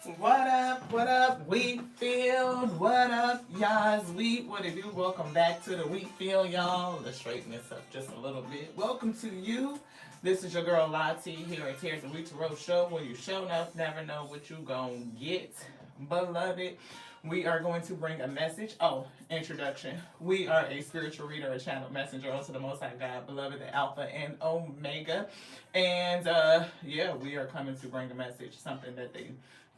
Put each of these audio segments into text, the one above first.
What up, Wheatfield? What up, y'all? Wheat, what it do? Welcome back to the Wheatfield, y'all. Let's straighten this up just a little bit. Welcome to you. This is your girl Lottie here at Tears of Wheat to Road Show, where you show enough, never know what you gonna get. Beloved, we are going to bring a message. Oh, introduction. We are a spiritual reader, a channel messenger unto the Most High God, beloved, the Alpha and Omega. And yeah, we are coming to bring a message, something that they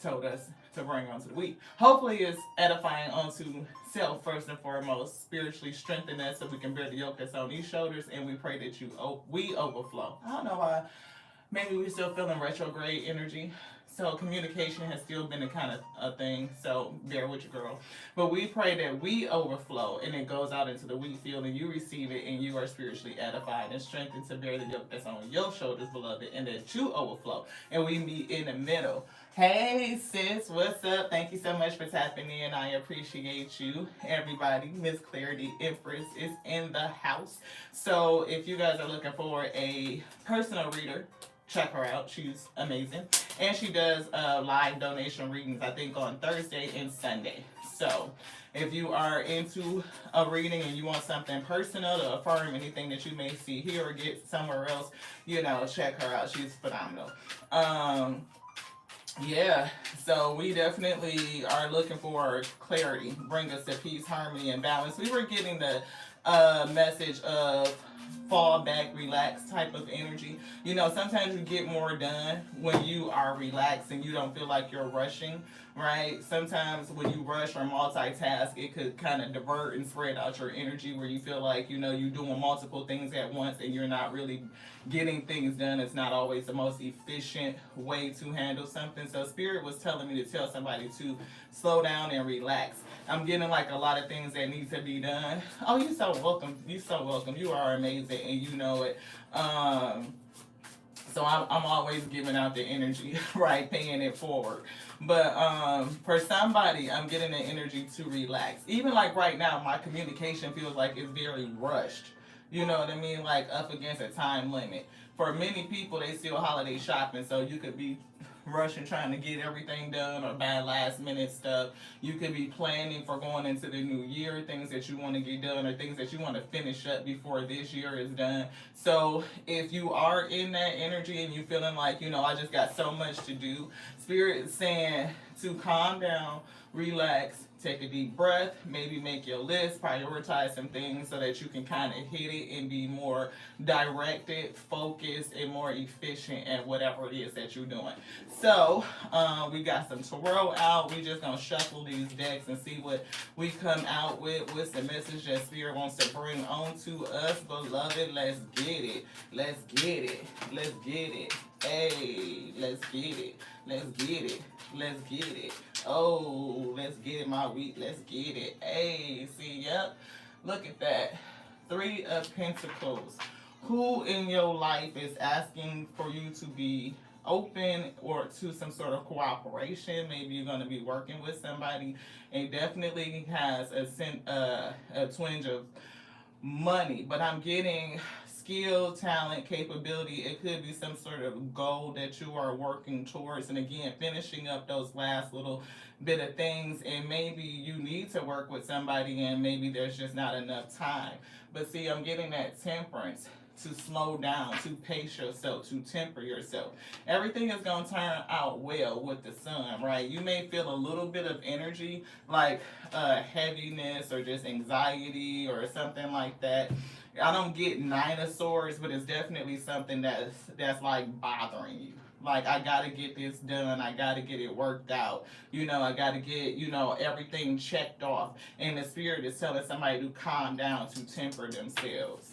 told us to bring onto the week. Hopefully, it's edifying onto self first and foremost, spiritually strengthen us so we can bear the yoke that's on these shoulders. And we pray that we overflow. I don't know why. Maybe we're still feeling retrograde energy. So communication has still been a kind of a thing. So bear with your girl. But we pray that we overflow and it goes out into the wheat field and you receive it and you are spiritually edified and strengthened to bear the yoke that's on your shoulders, beloved, and that you overflow. And we meet in the middle. Hey sis, what's up? Thank you so much for tapping in. I appreciate you. Everybody, Miss Clarity Empress is in the house. So if you guys are looking for a personal reader, check her out. She's amazing. And she does live donation readings, I think, on Thursday and Sunday. So if you are into a reading and you want something personal to affirm anything that you may see here or get somewhere else, check her out. She's phenomenal. Yeah, so we definitely are looking for clarity. Bring us to peace, harmony, and balance. We were getting the message of fall back, relax type of energy. Sometimes you get more done when you are relaxed and you don't feel like you're rushing, right? Sometimes when you rush or multitask, it could kind of divert and spread out your energy where you feel like, you're doing multiple things at once and you're not really getting things done. It's not always the most efficient way to handle something. So Spirit was telling me to tell somebody to slow down and relax. I'm getting like a lot of things that need to be done. Oh, you're so welcome. You're so welcome. You are amazing and you know it. So I'm always giving out the energy, right? Paying it forward. But for somebody, I'm getting the energy to relax. Even like right now, my communication feels like it's very rushed. You know what I mean? Like up against a time limit. For many people, they still holiday shopping, so you could be rushing trying to get everything done or buy last minute stuff. You could be planning for going into the new year, things that you want to get done or things that you want to finish up before this year is done. So if you are in that energy and you feeling like, I just got so much to do, Spirit is saying to calm down, relax, take a deep breath, maybe make your list, prioritize some things so that you can kind of hit it and be more directed, focused, and more efficient at whatever it is that you're doing. So, we got some tarot out. We just gonna shuffle these decks and see what we come out with. What's the message that Spirit wants to bring on to us, beloved? Let's get it. Let's get it. Let's get it. Hey, let's get it. Let's get it. Let's get it. Oh, let's get it, my wheat. Let's get it. Hey, see, yep. Look at that. Three of Pentacles. Who in your life is asking for you to be open or to some sort of cooperation? Maybe you're going to be working with somebody and definitely has a twinge of money, but I'm getting skill, talent, capability. It could be some sort of goal that you are working towards, and again, finishing up those last little bit of things. And maybe you need to work with somebody, and maybe there's just not enough time. But see, I'm getting that temperance, to slow down, to pace yourself, to temper yourself. Everything is going to turn out well with the sun, right? You may feel a little bit of energy, like heaviness or just anxiety or something like that. I don't get Nine of Swords, but it's definitely something that's like bothering you. Like, I gotta get this done. I gotta get it worked out. I gotta get, everything checked off. And the Spirit is telling somebody to calm down, to temper themselves.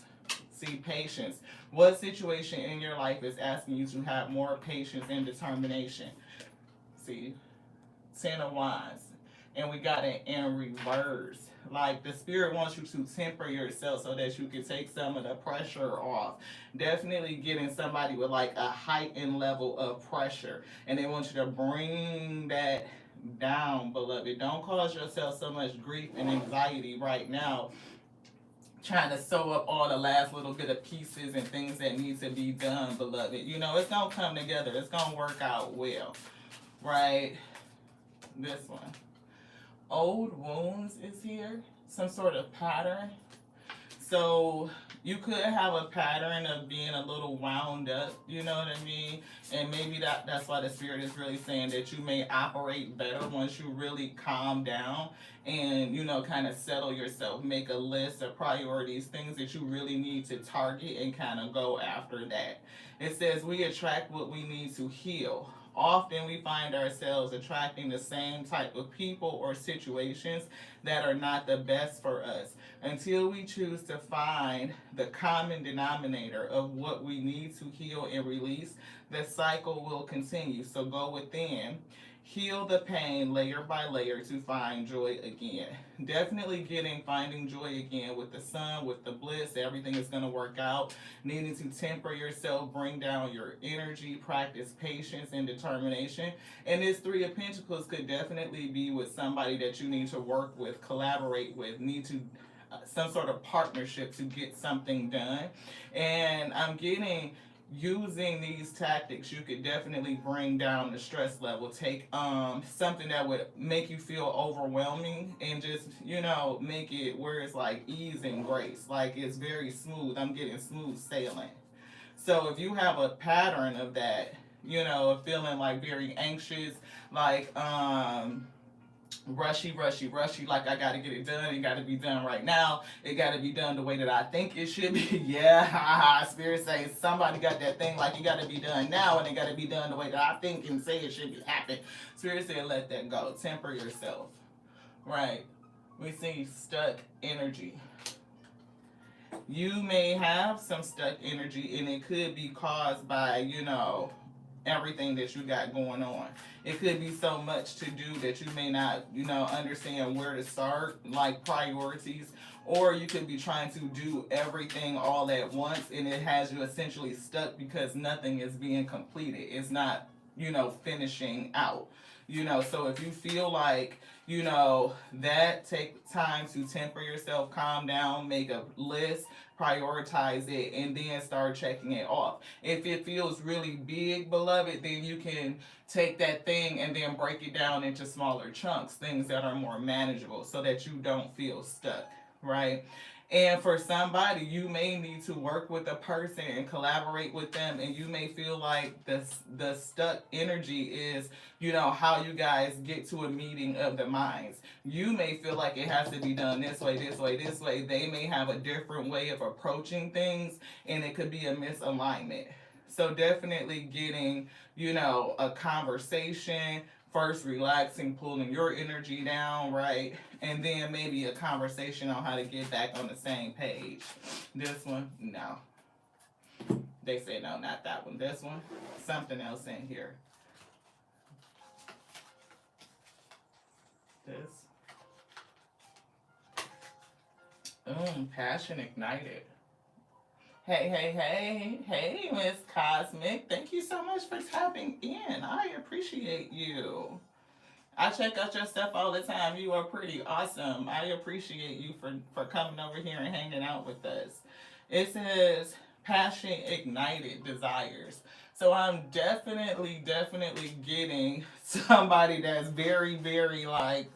See, patience. What situation in your life is asking you to have more patience and determination? See, Ten of Wands. And we got it in reverse. Like, the Spirit wants you to temper yourself so that you can take some of the pressure off. Definitely getting somebody with like a heightened level of pressure. And they want you to bring that down, beloved. Don't cause yourself so much grief and anxiety right now trying to sew up all the last little bit of pieces and things that need to be done, beloved. It's going to come together. It's going to work out well, right? This one. Old wounds is here. Some sort of pattern. So you could have a pattern of being a little wound up, you know what I mean? And maybe that's why the spirit is really saying that you may operate better once you really calm down and, kind of settle yourself, make a list of priorities, things that you really need to target and kind of go after that. It says we attract what we need to heal. Often we find ourselves attracting the same type of people or situations that are not the best for us. Until we choose to find the common denominator of what we need to heal and release, the cycle will continue. So go within, heal the pain layer by layer to find joy again. Definitely finding joy again with the sun, with the bliss, everything is going to work out. Needing to temper yourself, bring down your energy, practice patience and determination. And this Three of Pentacles could definitely be with somebody that you need to work with, collaborate with, need to some sort of partnership to get something done. And I'm getting using these tactics, you could definitely bring down the stress level. Take something that would make you feel overwhelming and just make it where it's like ease and grace, like it's very smooth. I'm getting smooth sailing. So if you have a pattern of that, feeling like very anxious, like rushy, like I gotta get it done, it gotta be done right now, it gotta be done the way that I think it should be. Yeah, Spirit says somebody got that thing like it gotta be done now and it gotta be done the way that I think and say it should be happen. Spirit said let that go. Temper yourself. Right. We see stuck energy. You may have some stuck energy and it could be caused by, everything that you got going on. It could be so much to do that you may not, understand where to start, like priorities, or you could be trying to do everything all at once and it has you essentially stuck because nothing is being completed. It's not, finishing out. So if you feel like, that, take time to temper yourself, calm down, make a list, prioritize it, and then start checking it off. If it feels really big, beloved, then you can take that thing and then break it down into smaller chunks, things that are more manageable so that you don't feel stuck, right? And for somebody, you may need to work with a person and collaborate with them, and you may feel like the stuck energy is, how you guys get to a meeting of the minds. You may feel like it has to be done this way, this way, this way. They may have a different way of approaching things, and it could be a misalignment. So definitely getting, a conversation, first relaxing, pulling your energy down, right? And then maybe a conversation on how to get back on the same page. This one, no. They say no, not that one. This one, something else in here. This. Passion ignited. Hey, Miss Cosmic. Thank you so much for tapping in. I appreciate you. I check out your stuff all the time. You are pretty awesome. I appreciate you for coming over here and hanging out with us. It says passion ignited desires. So I'm definitely getting somebody that's very, very like,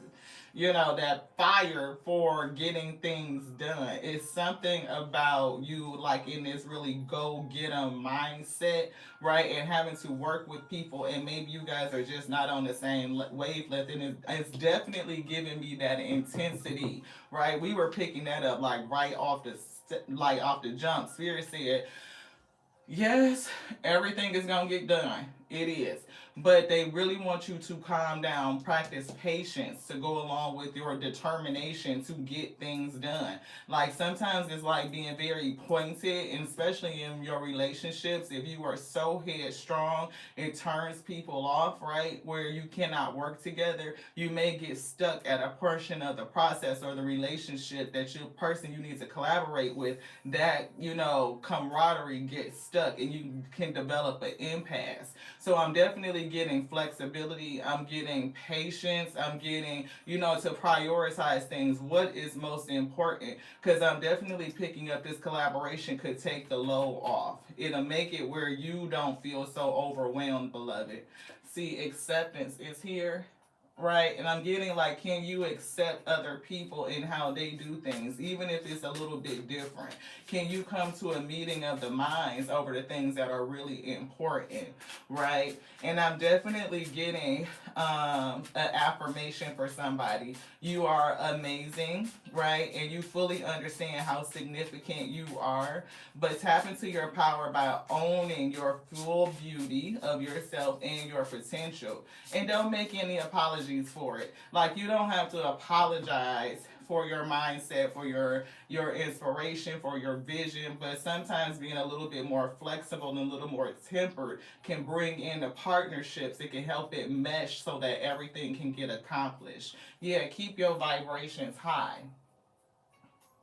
that fire for getting things done. It's something about you like in this really go get 'em mindset, right? And having to work with people, and maybe you guys are just not on the same wavelength, and it's definitely giving me that intensity, right? We were picking that up like right off the jump. Spirit said, yes, everything is gonna get done. It is. But they really want you to calm down, practice patience to go along with your determination to get things done. Like sometimes it's like being very pointed, and especially in your relationships, if you are so headstrong, it turns people off, right? Where you cannot work together, you may get stuck at a portion of the process or the relationship that you person you need to collaborate with, that, camaraderie gets stuck and you can develop an impasse. So I'm definitely getting flexibility. I'm getting patience. I'm getting, to prioritize things. What is most important? Because I'm definitely picking up this collaboration could take the load off. It'll make it where you don't feel so overwhelmed, beloved. See, acceptance is here. right? And I'm getting like, can you accept other people and how they do things, even if it's a little bit different? Can you come to a meeting of the minds over the things that are really important, right? And I'm definitely getting an affirmation for somebody. You are amazing, right? And you fully understand how significant you are, but tap into your power by owning your full beauty of yourself and your potential, and don't make any apologies for it. Like, you don't have to apologize for your mindset, for your inspiration, for your vision, but sometimes being a little bit more flexible and a little more tempered can bring in the partnerships. It can help it mesh so that everything can get accomplished. Yeah, keep your vibrations high.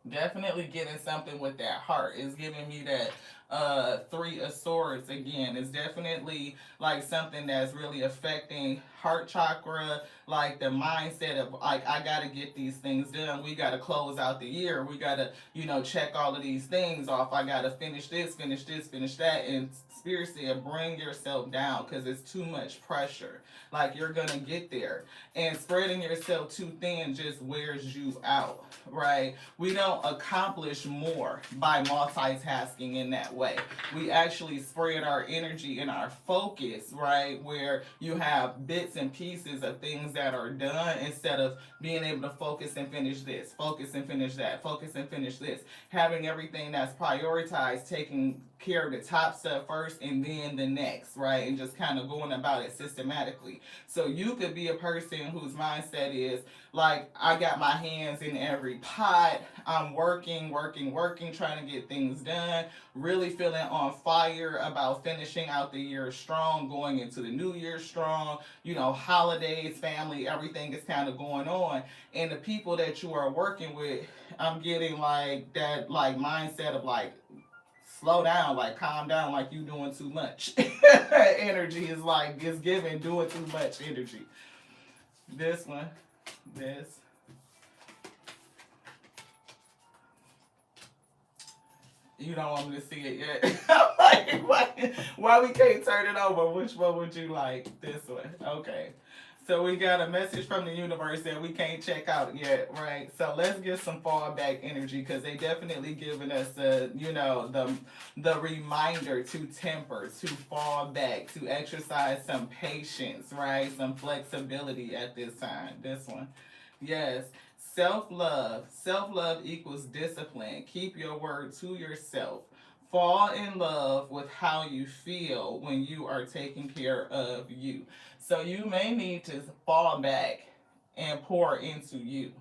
Definitely getting something with that heart. Is giving me that three of swords again. It's definitely like something that's really affecting heart chakra, like the mindset of like, I gotta get these things done. We gotta close out the year. We gotta, check all of these things off. I gotta finish this, finish this, finish that. And Spirit said, bring yourself down because it's too much pressure. Like, you're gonna get there. And spreading yourself too thin just wears you out, right? We don't accomplish more by multitasking in that way. We actually spread our energy and our focus, right? Where you have bits and pieces of things that are done instead of being able to focus and finish this, focus and finish that, focus and finish this. Having everything that's prioritized, taking care of the top stuff first and then the next, right? And just kind of going about it systematically. So you could be a person whose mindset is like, I got my hands in every pot. I'm working, working, working, trying to get things done. Really feeling on fire about finishing out the year strong, going into the new year strong. Holidays, family, everything is kind of going on. And the people that you are working with, I'm getting like that, like mindset of like, slow down, like calm down, like you doing too much. Energy is like, it's giving doing too much energy. This one, this. You don't want me to see it yet. I'm like, why we can't turn it over? Which one would you like? This one. Okay. So we got a message from the universe that we can't check out yet, right? So let's get some fallback energy because they definitely giving us the reminder to temper, to fall back, to exercise some patience, right? Some flexibility at this time. This one. Yes. Self love. Self love equals discipline. Keep your word to yourself. Fall in love with how you feel when you are taking care of you. So you may need to fall back and pour into you,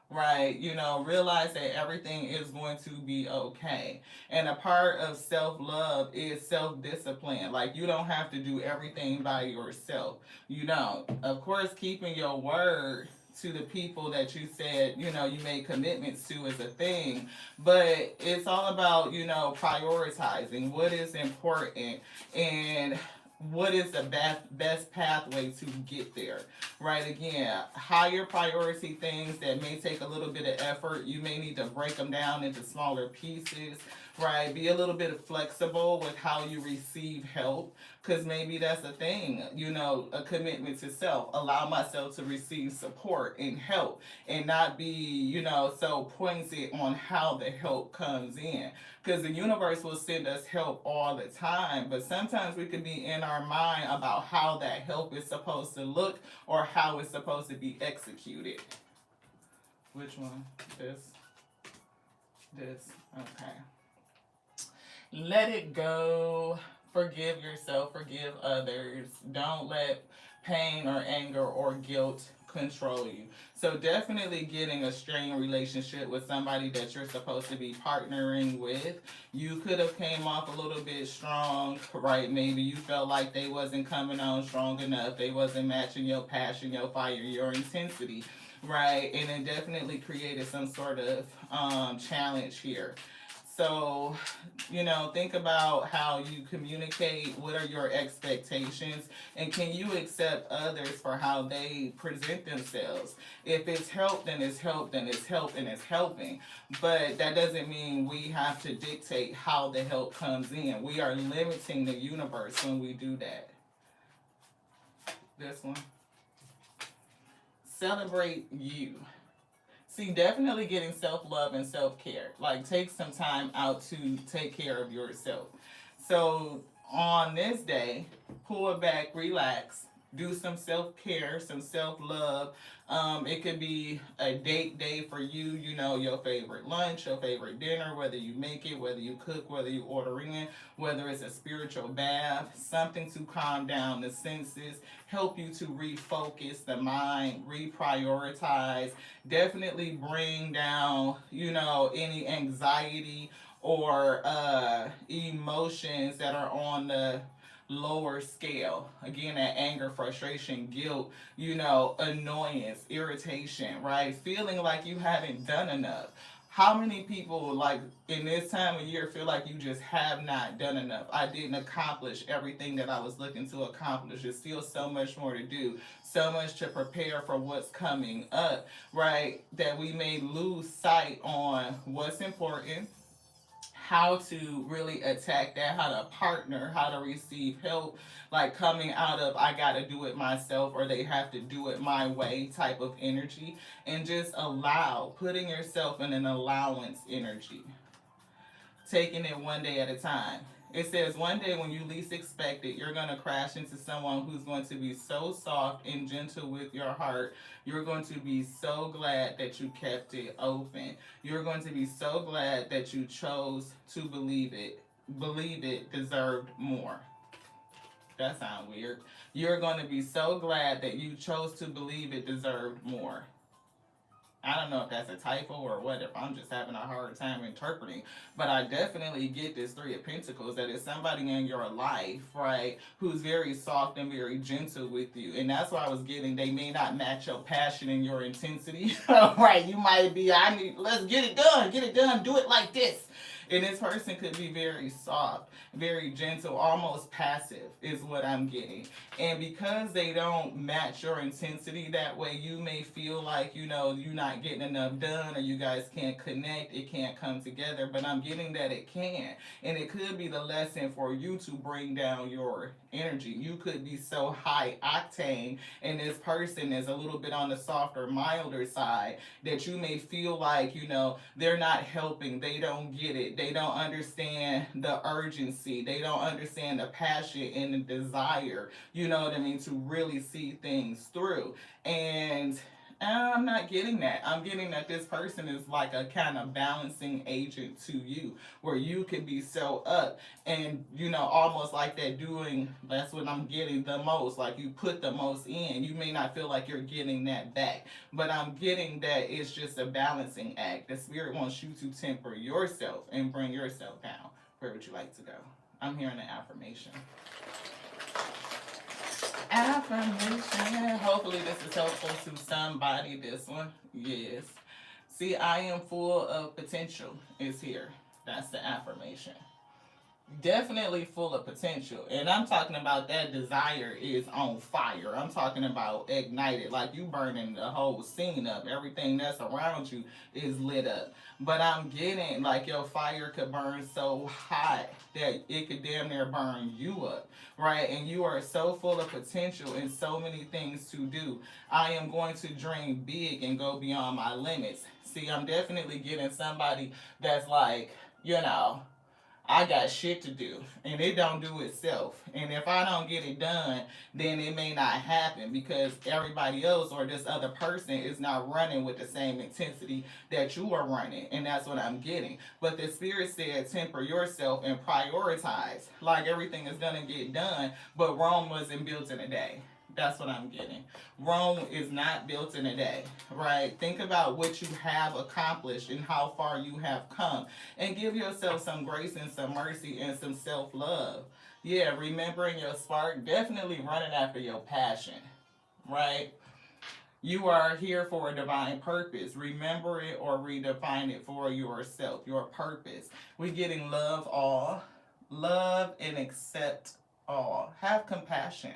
right? Realize that everything is going to be okay. And a part of self love is self discipline. Like, you don't have to do everything by yourself. You don't. Of course, keeping your word to the people that you said, you made commitments to is a thing. But it's all about, prioritizing what is important and what is the best pathway to get there, right? Again, higher priority things that may take a little bit of effort, you may need to break them down into smaller pieces, right? Be a little bit flexible with how you receive help, because maybe that's a thing, a commitment to self. Allow myself to receive support and help and not be, so pointed on how the help comes in, because the universe will send us help all the time, but sometimes we can be in our mind about how that help is supposed to look or how it's supposed to be executed. Which one? This. Okay. Let it go. Forgive yourself, forgive others. Don't let pain or anger or guilt control you. So definitely getting a strained relationship with somebody that you're supposed to be partnering with. You could have came off a little bit strong, right? Maybe you felt like they wasn't coming on strong enough. They wasn't matching your passion, your fire, your intensity, right? And it definitely created some sort of challenge here. So, think about how you communicate. What are your expectations? And can you accept others for how they present themselves? If it's help, then it's help, then it's help, and it's helping. But that doesn't mean we have to dictate how the help comes in. We are limiting the universe when we do that. This one. celebrate you. See, definitely getting self-love and self-care. Like, take some time out to take care of yourself. So on this day, pull it back, relax, do some self-care, some self-love. It could be a date day for you, you know, your favorite lunch, your favorite dinner, whether you make it, whether you cook, whether you order in, whether it's a spiritual bath, something to calm down the senses, help you to refocus the mind, reprioritize, definitely bring down, you know, any anxiety or emotions that are on the lower scale. Again, that anger, frustration, guilt, you know, annoyance, irritation, right? Feeling like you haven't done enough. How many people, like, in this time of year feel like you just have not done enough? I didn't accomplish everything that I was looking to accomplish. There's still so much more to do, so much to prepare for what's coming up, right? That we may lose sight on what's important, how to really attack that, how to partner, how to receive help, like coming out of I gotta do it myself or they have to do it my way type of energy, and just allow, putting yourself in an allowance energy, taking it one day at a time. It says one day when you least expect it, you're going to crash into someone who's going to be so soft and gentle with your heart. You're going to be so glad that you kept it open. You're going to be so glad that you chose to believe it. Believe it deserved more. That sounds weird. You're going to be so glad that you chose to believe it deserved more. I don't know if that's a typo or what, if I'm just having a hard time interpreting, but I definitely get this Three of Pentacles, that is somebody in your life, right, who's very soft and very gentle with you. And that's why I was getting, they may not match your passion and your intensity, right? You might be, let's get it done, do it like this. And this person could be very soft, very gentle, almost passive is what I'm getting. And because they don't match your intensity that way, you may feel like, you know, you're not getting enough done or you guys can't connect, it can't come together. But I'm getting that it can. And it could be the lesson for you to bring down your energy. You could be so high octane and this person is a little bit on the softer, milder side that you may feel like, you know, they're not helping, they don't get it, they don't understand the urgency, they don't understand the passion and the desire, you know what I mean, to really see things through. And I'm not getting that. I'm getting that this person is like a kind of balancing agent to you, where you can be so up and, you know, almost like that doing, that's what I'm getting the most. Like you put the most in. You may not feel like you're getting that back, but I'm getting that it's just a balancing act. The spirit wants you to temper yourself and bring yourself down. Where would you like to go? I'm hearing an affirmation. Affirmation. Hopefully this is helpful to somebody, this one. Yes. See, I am full of potential is here. That's the affirmation. Definitely full of potential. And I'm talking about that desire is on fire. I'm talking about ignited. Like you burning the whole scene up. Everything that's around you is lit up. But I'm getting like your fire could burn so hot that it could damn near burn you up. Right? And you are so full of potential and so many things to do. I am going to dream big and go beyond my limits. See, I'm definitely getting somebody that's like, you know, I got shit to do and it don't do itself. And if I don't get it done, then it may not happen because everybody else or this other person is not running with the same intensity that you are running. And that's what I'm getting. But the spirit said temper yourself and prioritize. Like everything is going to get done, but Rome wasn't built in a day. That's what I'm getting. Rome is not built in a day, right? Think about what you have accomplished and how far you have come. And give yourself some grace and some mercy and some self-love. Yeah, remembering your spark, definitely running after your passion, right? You are here for a divine purpose. Remember it or redefine it for yourself, your purpose. We're getting love all. Love and accept all. Have compassion.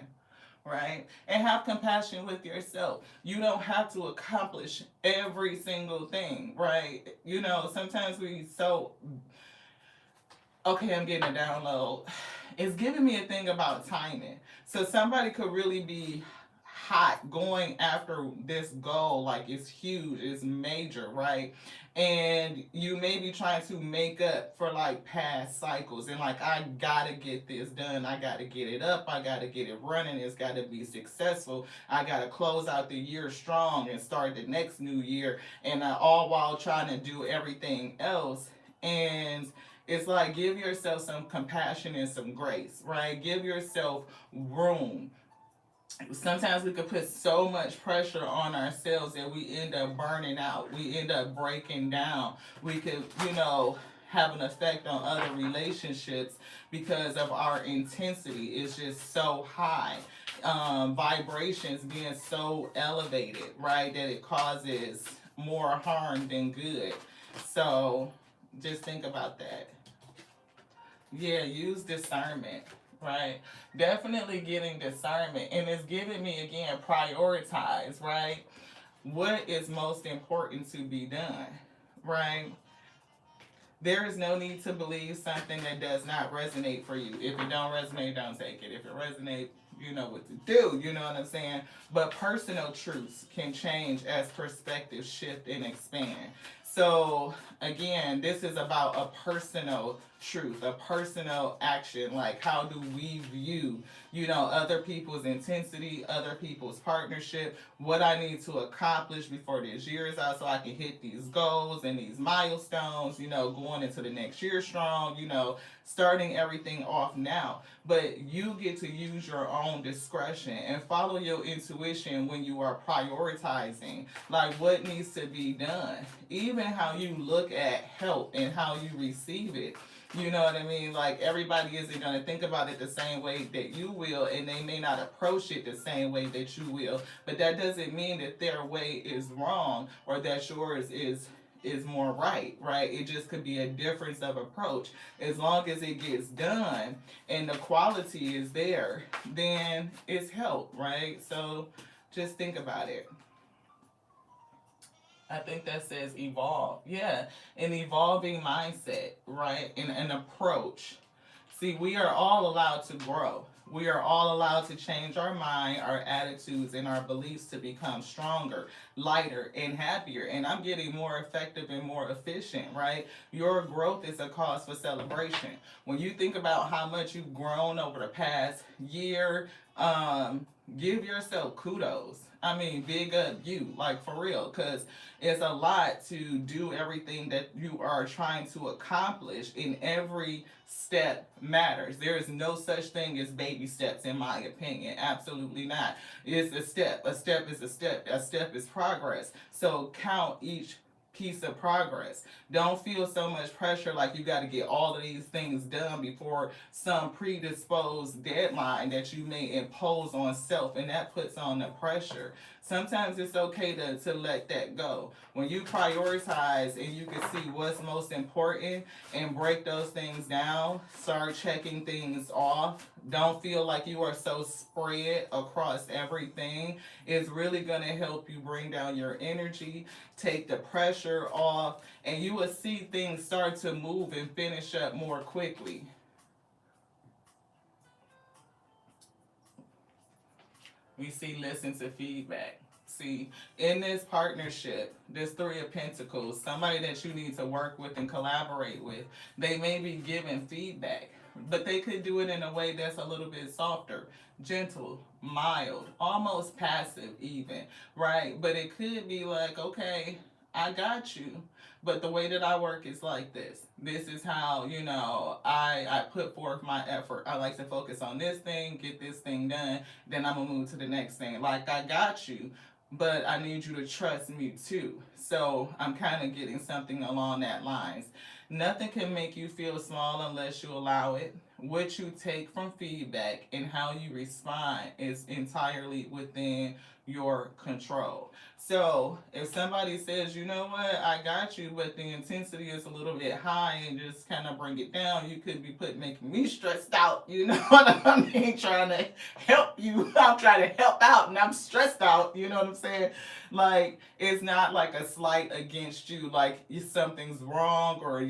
Right? And have compassion with yourself. You don't have to accomplish every single thing, right? You know, sometimes we so, okay, I'm getting a download. It's giving me a thing about timing. So somebody could really be hot going after this goal, like it's huge, it's major, right? And you may be trying to make up for like past cycles, and like, I gotta get this done, I gotta get it up, I gotta get it running, it's gotta be successful, I gotta close out the year strong and start the next new year, and all while trying to do everything else. And it's like, give yourself some compassion and some grace, right? Give yourself room. Sometimes we could put so much pressure on ourselves that we end up burning out. We end up breaking down. We could, have an effect on other relationships because of our intensity is just so high. Vibrations being so elevated, right, that it causes more harm than good. So just think about that. Yeah, use discernment, right? Definitely getting discernment. And it's giving me again, prioritize, right? What is most important to be done, right? There is no need to believe something that does not resonate for you. If it don't resonate, don't take it. If it resonates, you know what to do. You know what I'm saying? But personal truths can change as perspectives shift and expand. So again, this is about a personal truth, a personal action. Like, how do we view, other people's intensity, other people's partnership, what I need to accomplish before this year is out so I can hit these goals and these milestones, going into the next year strong, starting everything off now. But you get to use your own discretion and follow your intuition when you are prioritizing, like what needs to be done. Even how you look at help and how you receive it. You know what I mean? Like, everybody isn't going to think about it the same way that you will, and they may not approach it the same way that you will. But that doesn't mean that their way is wrong or that yours is more right? It just could be a difference of approach. As long as it gets done and the quality is there, then it's help, right? So just think about it. I think that says evolve. Yeah, an evolving mindset, right? And an approach. See, we are all allowed to grow. We are all allowed to change our mind, our attitudes, and our beliefs to become stronger, lighter, and happier. And I'm getting more effective and more efficient, right? Your growth is a cause for celebration. When you think about how much you've grown over the past year, give yourself kudos. I mean, big up you, like, for real, because it's a lot to do everything that you are trying to accomplish, and every step matters. There is no such thing as baby steps, in my opinion. Absolutely not. It's a step. A step is a step. A step is progress. So count each piece of progress. Don't feel so much pressure like you got to get all of these things done before some predisposed deadline that you may impose on self, and that puts on the pressure. Sometimes it's okay to let that go. When you prioritize and you can see what's most important and break those things down, start checking things off. Don't feel like you are so spread across everything. It's really going to help you bring down your energy, take the pressure off, and you will see things start to move and finish up more quickly. We see listen to feedback. See, in this partnership, this Three of Pentacles, somebody that you need to work with and collaborate with, they may be giving feedback, but they could do it in a way that's a little bit softer, gentle, mild, almost passive even, right? But it could be like, okay, I got you, but the way that I work is like this. This is how, I put forth my effort. I like to focus on this thing, get this thing done, then I'm gonna move to the next thing. Like, I got you, but I need you to trust me too. So I'm kind of getting something along that lines. Nothing can make you feel small unless you allow it. What you take from feedback and how you respond is entirely within your control. So if somebody says, you know what, I got you, but the intensity is a little bit high, and just kind of bring it down, you could be making me stressed out. You know what I mean? Trying to help you. I'm trying to help out, and I'm stressed out. You know what I'm saying? Like, it's not like a slight against you, like something's wrong, or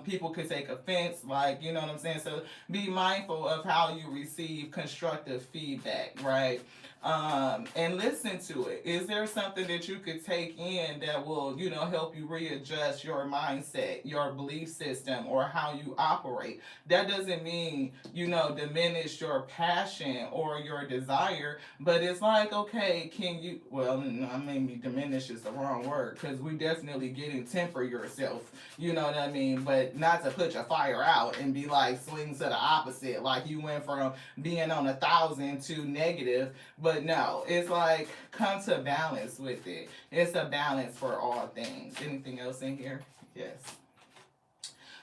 people could take offense, like, what I'm saying. So be mindful of how you receive constructive feedback, right? And listen to it. Is there something that you could take in that will, help you readjust your mindset, your belief system, or how you operate? That doesn't mean, diminish your passion or your desire, but it's like, okay, can you, well, maybe diminish is the wrong word, because we definitely getting temper yourself, you know what I mean? But not to put your fire out and be like swing to the opposite, like you went from being on 1,000 to negative. But no, it's like come to balance with it. It's a balance for all things. Anything else in here? Yes.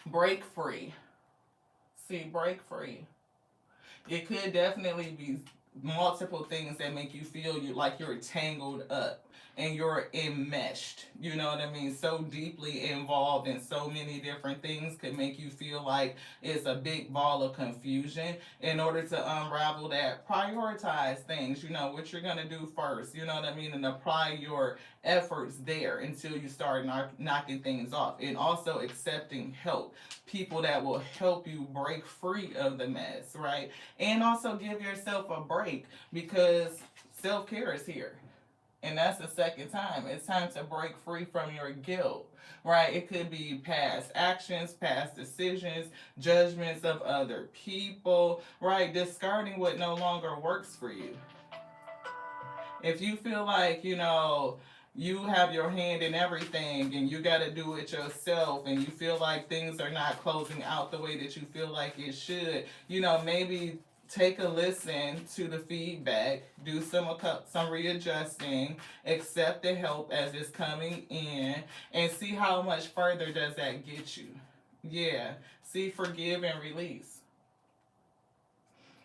Break free. See, break free. It could definitely be multiple things that make you feel like you're tangled up and you're enmeshed. You know what I mean? So deeply involved in so many different things could make you feel like it's a big ball of confusion. In order to unravel that, prioritize things. What you're gonna do first. You know what I mean? And apply your efforts there until you start knocking things off. And also accepting help, people that will help you break free of the mess, right? And also give yourself a break, because self-care is here. And that's the second time. It's time to break free from your guilt, right? It could be past actions, past decisions, judgments of other people, right? Discarding what no longer works for you. If you feel like, you have your hand in everything and you got to do it yourself, and you feel like things are not closing out the way that you feel like it should, maybe take a listen to the feedback, do some readjusting, accept the help as it's coming in, and see how much further does that get you. Yeah, see, forgive and release.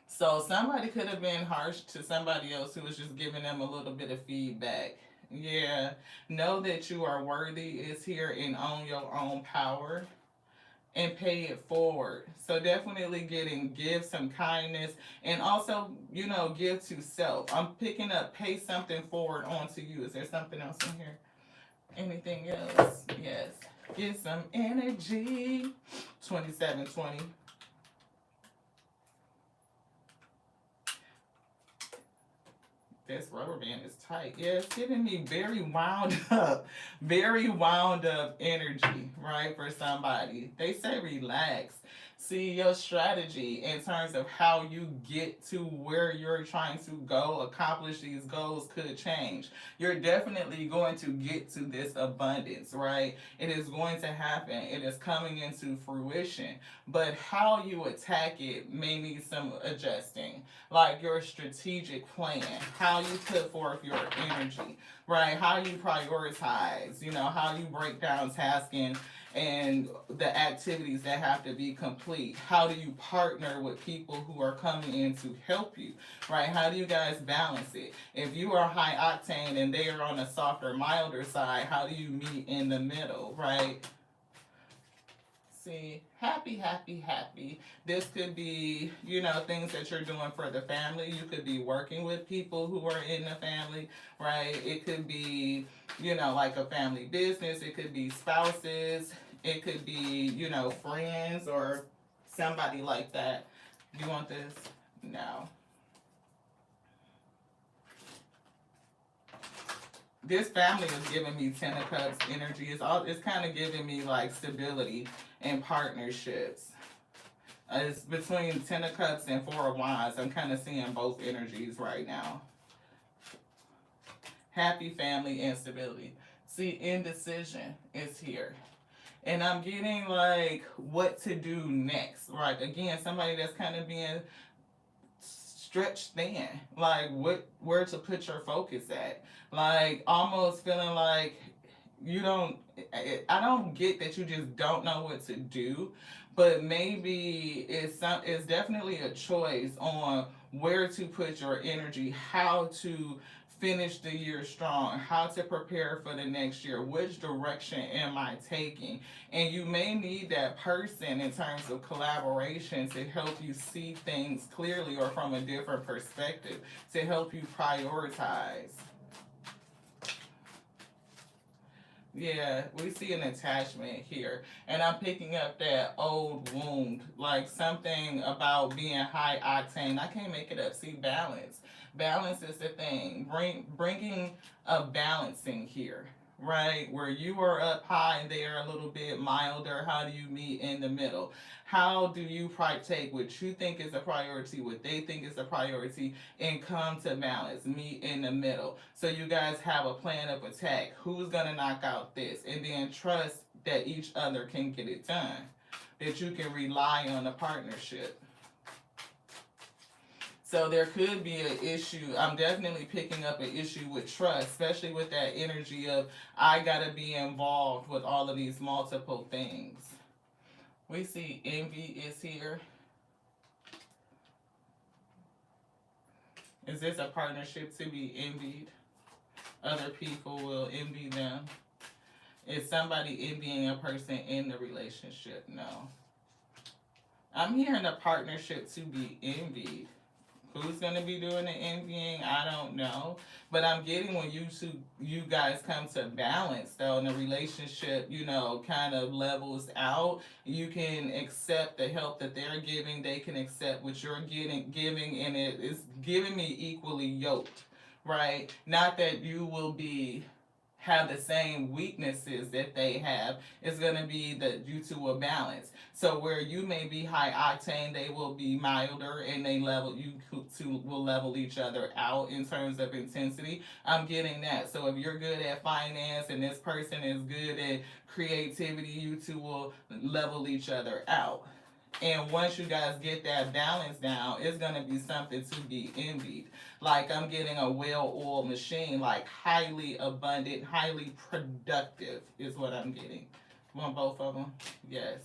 So somebody could have been harsh to somebody else who was just giving them a little bit of feedback. Yeah, know that you are worthy is here and own your own power and pay it forward. So definitely give some kindness, and also, give to self. I'm picking up pay something forward onto you. Is there something else in here? Anything else? Yes. Get some energy. 2720. This rubber band is tight. Yeah, it's giving me very wound up energy, right? For somebody. They say relax. See, your strategy in terms of how you get to where you're trying to go, accomplish these goals could change. You're definitely going to get to this abundance, right? It is going to happen. It is coming into fruition. But how you attack it may need some adjusting, like your strategic plan, how you put forth your energy, right? How you prioritize, how you break down tasking and the activities that have to be complete. How do you partner with people who are coming in to help you, right? How do you guys balance it? If you are high octane and they are on a softer, milder side, how do you meet in the middle, right? See, happy, happy, happy. This could be, things that you're doing for the family. You could be working with people who are in the family, right? It could be, like a family business. It could be spouses. It could be, friends or somebody like that. You want this? No. This family is giving me Ten of Cups energy. It's kind of giving me like stability and partnerships. It's between Ten of Cups and Four of Wands. I'm kind of seeing both energies right now. Happy family and stability. See, indecision is here. And I'm getting like what to do next. Right? Again, somebody that's kind of being stretched thin. Like where to put your focus at. Like almost feeling like I don't get that you just don't know what to do, but maybe it's definitely a choice on where to put your energy, how to finish the year strong, how to prepare for the next year, which direction am I taking? And you may need that person in terms of collaboration to help you see things clearly or from a different perspective, to help you prioritize. Yeah, we see an attachment here. And I'm picking up that old wound, like something about being high octane. I can't make it up. See, balance. Balance is the thing. Bringing a balancing here, right? Where you are up high and they are a little bit milder. How do you meet in the middle? How do you partake what you think is a priority, what they think is a priority, and come to balance, meet in the middle? So you guys have a plan of attack. Who's gonna knock out this? And then trust that each other can get it done. That you can rely on a partnership. So there could be an issue. I'm definitely picking up an issue with trust, especially with that energy of I gotta be involved with all of these multiple things. We see envy is here. Is this a partnership to be envied? Other people will envy them. Is somebody envying a person in the relationship? No. I'm hearing a partnership to be envied. Who's gonna be doing the envying? I don't know. But I'm getting when you guys come to balance though, and the relationship, kind of levels out. You can accept the help that they're giving. They can accept what you're giving, and it is giving me equally yoked, right? Not that you will have the same weaknesses that they have. It's going to be that due to a balance. So where you may be high octane, they will be milder, and you two will level each other out in terms of intensity. I'm getting that. So if you're good at finance and this person is good at creativity, you two will level each other out. And once you guys get that balance down, it's going to be something to be envied. Like I'm getting a well-oiled machine, like highly abundant, highly productive is what I'm getting. Want both of them? Yes.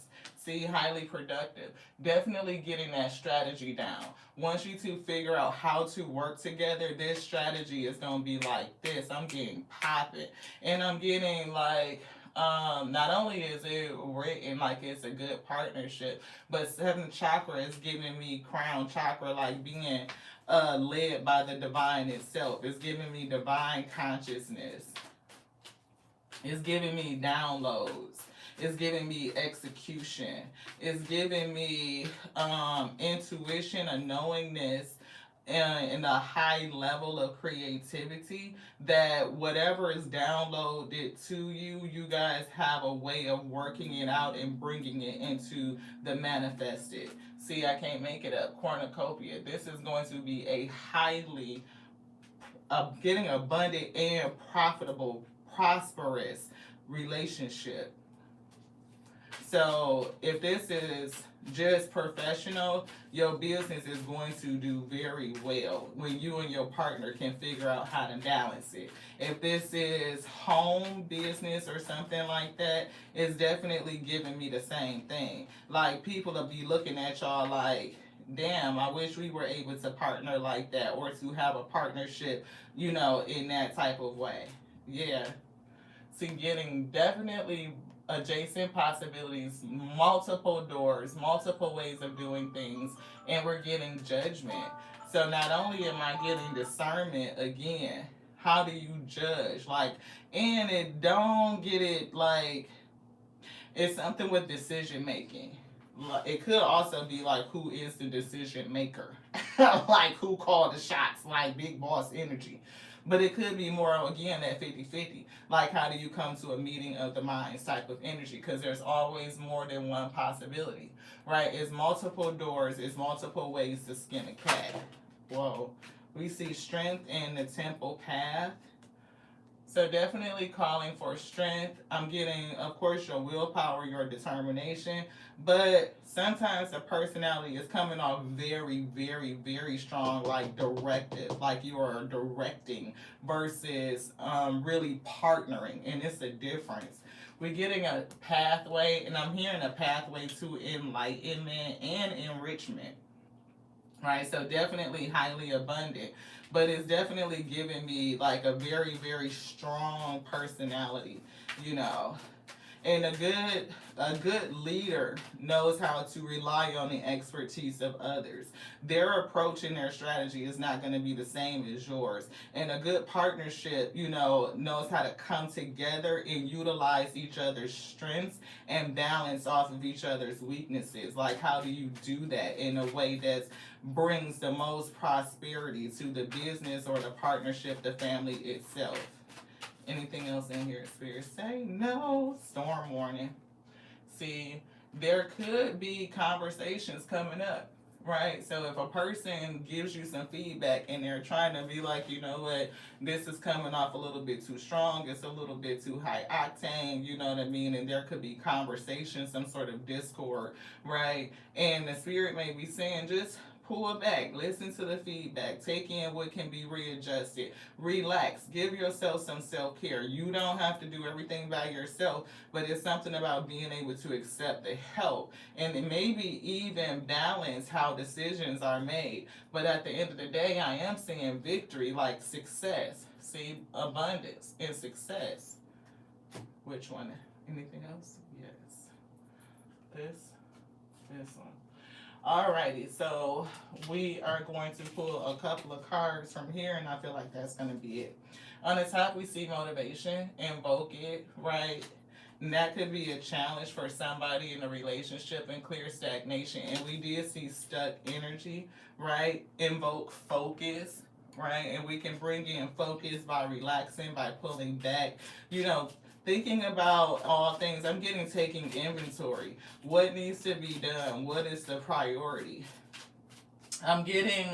See, highly productive. Definitely getting that strategy down. Once you two figure out how to work together, this strategy is going to be like this. I'm getting popping. And I'm getting like, not only is it written like it's a good partnership, but seventh chakra is giving me crown chakra, like being led by the divine itself. It's giving me divine consciousness. It's giving me downloads. It's giving me execution. It's giving me intuition, a knowingness, and a high level of creativity that whatever is downloaded to you, you guys have a way of working it out and bringing it into the manifested. See, I can't make it up. Cornucopia. This is going to be a highly getting abundant and profitable, prosperous relationship. So if this is just professional, your business is going to do very well when you and your partner can figure out how to balance it. If this is home business or something like that, it's definitely giving me the same thing. Like people will be looking at y'all like, damn, I wish we were able to partner like that or to have a partnership, in that type of way. Yeah. See, getting definitely adjacent possibilities, multiple doors, multiple ways of doing things, and we're getting judgment. So not only am I getting discernment again, how do you judge? And it don't get it it's something with decision making. It could also be like who is the decision maker, like who called the shots, like big boss energy. But it could be more, again, that 50-50. Like, how do you come to a meeting of the minds type of energy? Because there's always more than one possibility, right? It's multiple doors. It's multiple ways to skin a cat. Whoa. We see strength in the temple path. So definitely calling for strength. I'm getting, of course, your willpower, your determination, but sometimes the personality is coming off very, very, very strong, like directive, like you are directing versus really partnering, and it's a difference. We're getting a pathway, and I'm hearing a pathway to enlightenment and enrichment, right? So definitely highly abundant, but it's definitely giving me like a very, very strong personality, And a good leader knows how to rely on the expertise of others. Their approach and their strategy is not going to be the same as yours. And a good partnership, knows how to come together and utilize each other's strengths and balance off of each other's weaknesses. Like, how do you do that in a way that brings the most prosperity to the business or the partnership, the family itself? Anything else in here, Spirit? Say no. Storm warning. See, there could be conversations coming up, right? So if a person gives you some feedback and they're trying to be like, you know what, this is coming off a little bit too strong, it's a little bit too high octane, you know what I mean? And there could be conversation, some sort of discord, right? And the Spirit may be saying, just pull back, listen to the feedback, take in what can be readjusted, relax, give yourself some self-care. You don't have to do everything by yourself, but it's something about being able to accept the help and maybe even balance how decisions are made. But at the end of the day, I am seeing victory, like success. See, abundance and success. Which one? Anything else? Yes. This one. Alrighty, so we are going to pull a couple of cards from here, and I feel like that's going to be it. On the top, we see motivation, invoke it, right? And that could be a challenge for somebody in a relationship and clear stagnation. And we did see stuck energy, right? Invoke focus, right? And we can bring in focus by relaxing, by pulling back, thinking about all things. I'm getting taking inventory. What needs to be done? What is the priority? I'm getting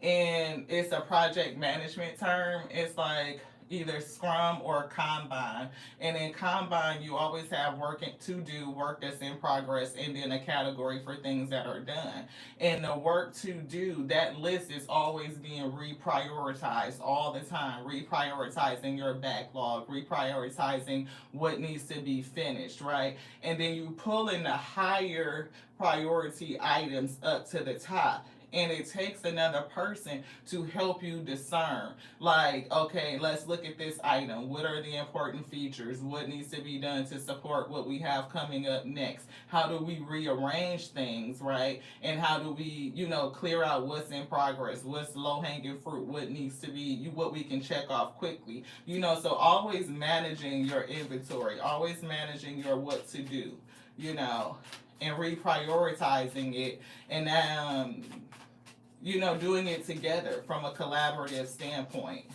and it's a project management term. It's like either Scrum or Kanban. And in Kanban, you always have work to do, work that's in progress, and then a category for things that are done. And the work to do, that list is always being reprioritized all the time, reprioritizing your backlog, reprioritizing what needs to be finished, right? And then you pull in the higher priority items up to the top. And it takes another person to help you discern. Like, okay, let's look at this item. What are the important features? What needs to be done to support what we have coming up next? How do we rearrange things, right? And how do we, clear out what's in progress? What's low-hanging fruit? What needs to be, what we can check off quickly? So always managing your inventory. Always managing your what to do, and reprioritizing it. And doing it together from a collaborative standpoint,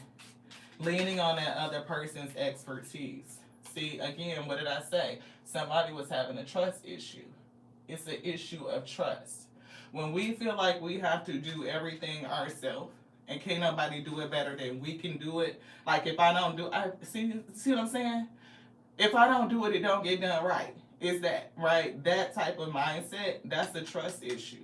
leaning on that other person's expertise. See, again, what did I say? Somebody was having a trust issue. It's an issue of trust. When we feel like we have to do everything ourselves and can't nobody do it better than we can do it, like if I don't do, see what I'm saying? If I don't do it, it don't get done right. Is that right? That type of mindset, that's a trust issue.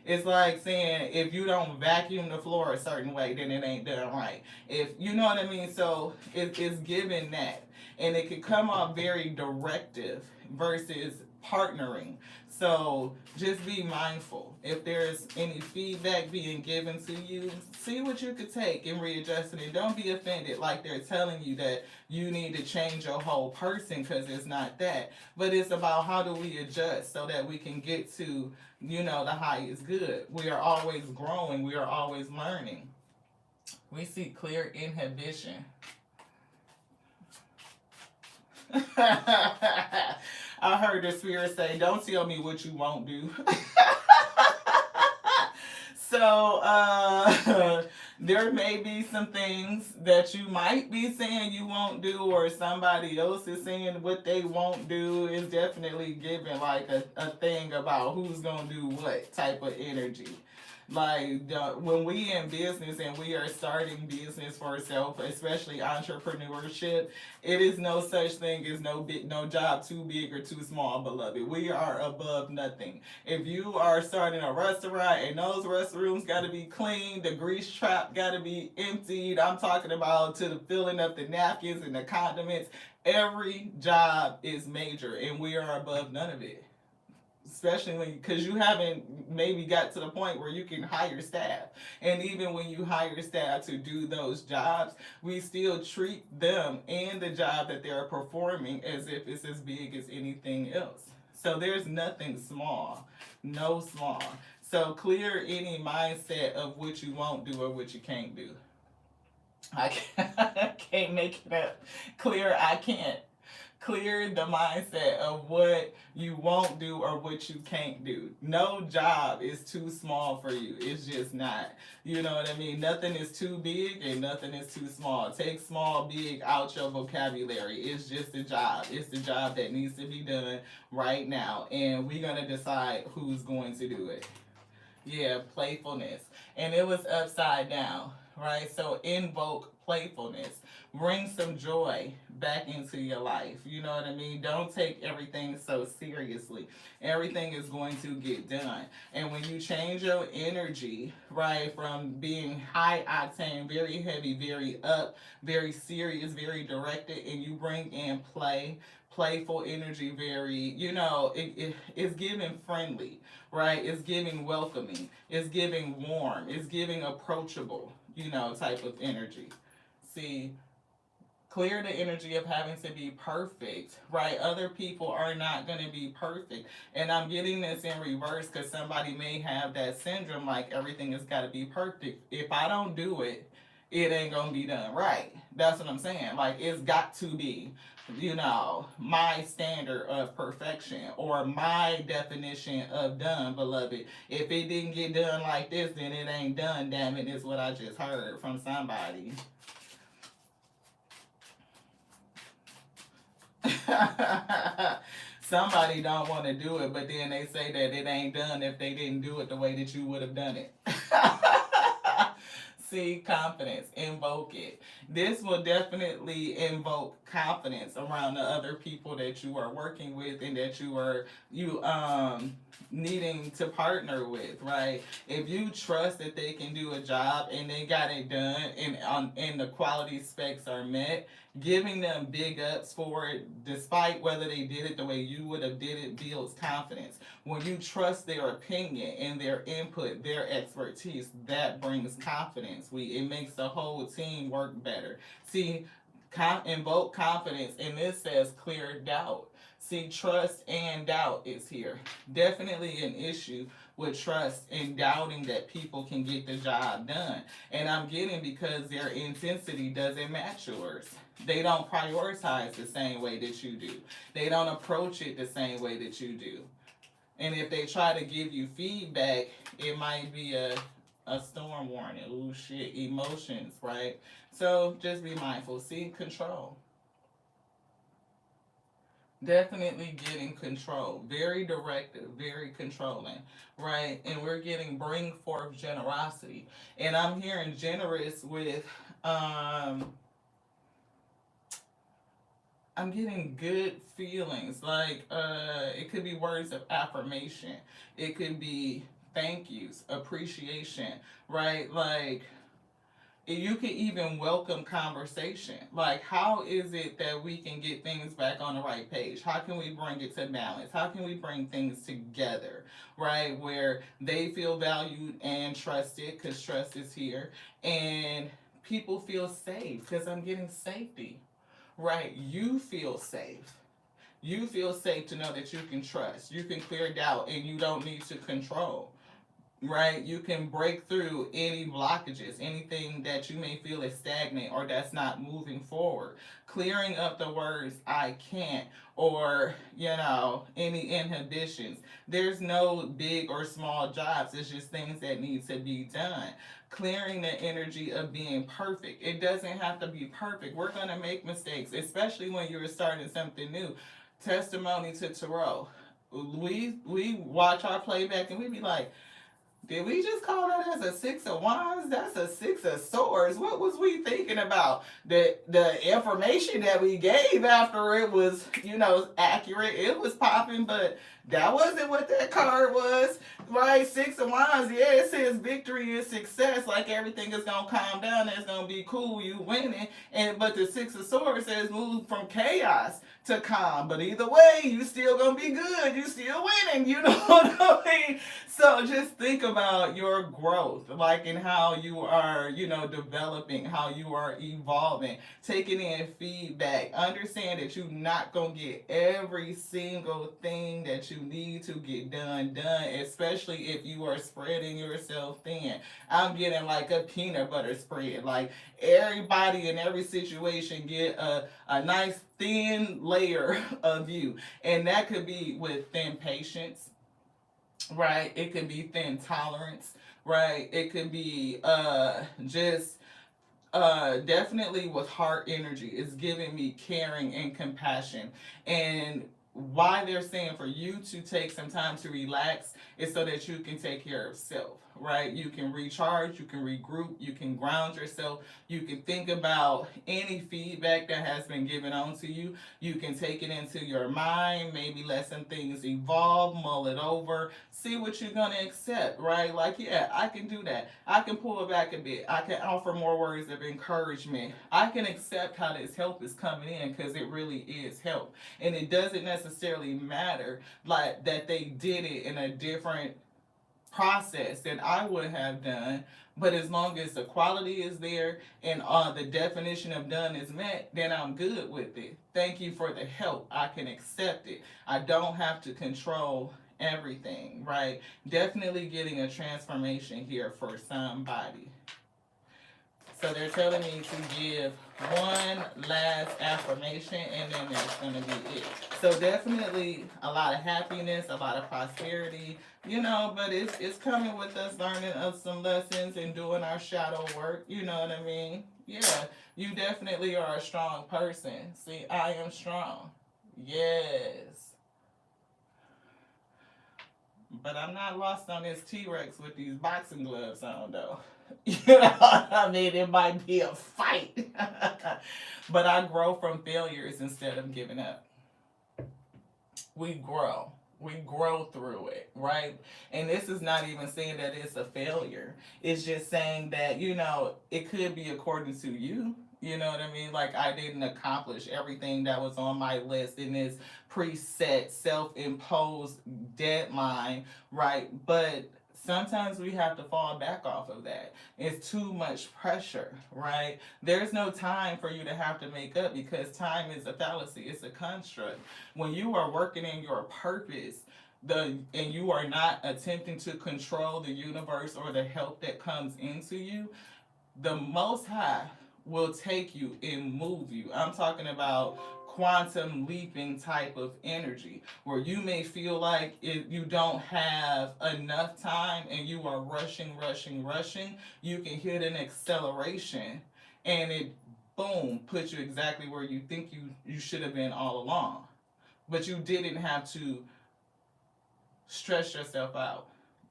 It's like saying if you don't vacuum the floor a certain way, then it ain't done right. If you know what I mean, so it's given that, and it can come off very directive versus partnering. So just be mindful. If there's any feedback being given to you, see what you could take and readjust it. And don't be offended like they're telling you that you need to change your whole person, because it's not that. But it's about how do we adjust so that we can get to, the highest good. We are always growing. We are always learning. We see clear inhibition. I heard the Spirit say, don't tell me what you won't do. So there may be some things that you might be saying you won't do, or somebody else is saying what they won't do. Is definitely giving like a thing about who's going to do what type of energy. Like when we in business and we are starting business for ourselves, especially entrepreneurship, it is no such thing as no job too big or too small, beloved. We are above nothing. If you are starting a restaurant and those restrooms got to be clean, the grease trap got to be emptied. I'm talking about to the filling up the napkins and the condiments. Every job is major, and we are above none of it. especially when, because you haven't maybe got to the point where you can hire staff. And even when you hire staff to do those jobs, we still treat them and the job that they're performing as if it's as big as anything else. So there's nothing small, no small. So clear any mindset of what you won't do or what you can't do. I can't make it up. Clear, I can't. Clear the mindset of what you won't do or what you can't do. No job is too small for you. It's just not. You know what I mean? Nothing is too big and nothing is too small. Take small, big out your vocabulary. It's just a job. It's the job that needs to be done right now. And we're going to decide who's going to do it. Yeah, playfulness. And it was upside down, right? So invoke playfulness. Bring some joy back into your life. You know what I mean? Don't take everything so seriously. Everything is going to get done. And when you change your energy, right, from being high octane, very heavy, very up, very serious, very directed, and you bring in playful energy, very, it's giving friendly, right? It's giving welcoming. It's giving warm. It's giving approachable, type of energy. See, clear the energy of having to be perfect, right? Other people are not going to be perfect. And I'm getting this in reverse because somebody may have that syndrome like everything has got to be perfect. If I don't do it, it ain't going to be done right. That's what I'm saying. Like, it's got to be, my standard of perfection or my definition of done, beloved. If it didn't get done like this, then it ain't done, damn it, is what I just heard from somebody. Somebody don't want to do it, but then they say that it ain't done if they didn't do it the way that you would have done it. See, confidence, invoke it. This will definitely invoke confidence around the other people that you are working with and that you needing to partner with, right? If you trust that they can do a job and they got it done and the quality specs are met, giving them big ups for it, despite whether they did it the way you would have did it, builds confidence. When you trust their opinion and their input, their expertise, that brings confidence. It makes the whole team work better. See, invoke confidence, and this says clear doubt. See, trust and doubt is here. Definitely an issue with trust and doubting that people can get the job done. And I'm getting because their intensity doesn't match yours. They don't prioritize the same way that you do. They don't approach it the same way that you do. And if they try to give you feedback, it might be a storm warning. Ooh, shit, emotions, right? So just be mindful. See, control. Definitely getting control. Very directive, very controlling, right? And we're getting bring forth generosity. And I'm hearing generous with I'm getting good feelings. Like it could be words of affirmation. It could be thank yous, appreciation, right? Like you can even welcome conversation. Like, how is it that we can get things back on the right page? How can we bring it to balance? How can we bring things together, right? Where they feel valued and trusted, because trust is here, and people feel safe, because I'm getting safety, right? You feel safe. You feel safe to know that you can trust. You can clear doubt, and you don't need to control, right? You can break through any blockages, anything that you may feel is stagnant or that's not moving forward. Clearing up the words I can't or, any inhibitions. There's no big or small jobs, it's just things that need to be done. Clearing the energy of being perfect. It doesn't have to be perfect. We're going to make mistakes, especially when you're starting something new. Testimony to Tarot. We watch our playback and we be like, Did we just call that as a six of wands? That's a six of swords. What was we thinking about? The information that we gave after it was, accurate. It was popping, but that wasn't what that card was. Right? Six of wands. Yeah, it says victory is success. Like everything is gonna calm down. It's gonna be cool. You winning. But the six of swords says move from chaos to calm. But either way, you still gonna be good. You still winning. You know what I mean? So just think about your growth, like in how you are, developing, how you are evolving, taking in feedback. Understand that you're not gonna get every single thing that you need to get done, especially if you are spreading yourself thin. I'm getting like a peanut butter spread. Like everybody in every situation get a nice thin layer of you. And that could be with thin patience, right? It can be thin tolerance, right? It could be just definitely with heart energy. It's giving me caring and compassion. And why they're saying for you to take some time to relax is so that you can take care of self, right? You can recharge, you can regroup, you can ground yourself, you can think about any feedback that has been given on to you. You can take it into your mind, maybe let some things evolve, mull it over, see what you're gonna accept, right? Like, yeah, I can do that. I can pull it back a bit. I can offer more words of encouragement. I can accept how this help is coming in because it really is help. And it doesn't necessarily matter like that they did it in a different process that I would have done. But as long as the quality is there and the definition of done is met, then I'm good with it. Thank you for the help. I can accept it. I don't have to control everything, right? Definitely getting a transformation here for somebody. So they're telling me to give one last affirmation and then that's going to be it. So definitely a lot of happiness, a lot of prosperity, but it's coming with us learning of some lessons and doing our shadow work, you know what I mean? Yeah, you definitely are a strong person. See, I am strong. Yes. But I'm not lost on this T-Rex with these boxing gloves on, though. You know what I mean? It might be a fight. But I grow from failures instead of giving up. We grow. We grow through it, right? And this is not even saying that it's a failure. It's just saying that, it could be according to you. You know what I mean? Like, I didn't accomplish everything that was on my list in this preset, self imposed deadline, right? But sometimes we have to fall back off of that. It's too much pressure, right? There's no time for you to have to make up because time is a fallacy, it's a construct. When you are working in your purpose, and you are not attempting to control the universe or the help that comes into you, the Most High will take you and move you. I'm talking about quantum leaping type of energy where you may feel like if you don't have enough time and you are rushing, you can hit an acceleration and it boom puts you exactly where you think you should have been all along. But you didn't have to stress yourself out.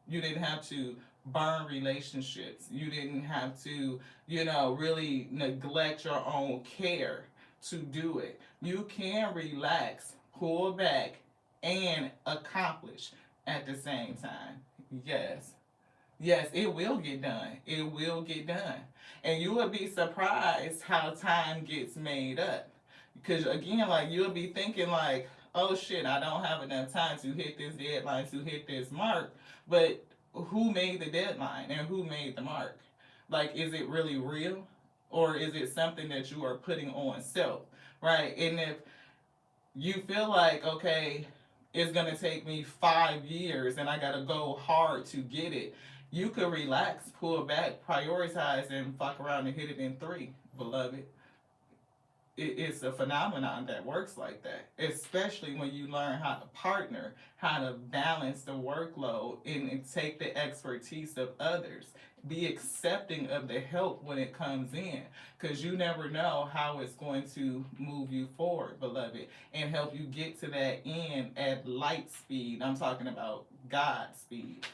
You didn't have to burn relationships. You didn't have to, really neglect your own care to do it. You can relax, pull back, and accomplish at the same time. Yes. Yes, it will get done. It will get done. And you will be surprised how time gets made up. Because again, like you'll be thinking like, oh shit, I don't have enough time to hit this deadline, to hit this mark. But who made the deadline and who made the mark? Like, is it really real? Or is it something that you are putting on self? Right? And if you feel like, okay, it's gonna take me 5 years and I gotta go hard to get it, you could relax, pull back, prioritize, and fuck around and hit it in 3, beloved. It's a phenomenon that works like that, especially when you learn how to partner, how to balance the workload and take the expertise of others. Be accepting of the help when it comes in, because you never know how it's going to move you forward, beloved, and help you get to that end at light speed. I'm talking about God speed.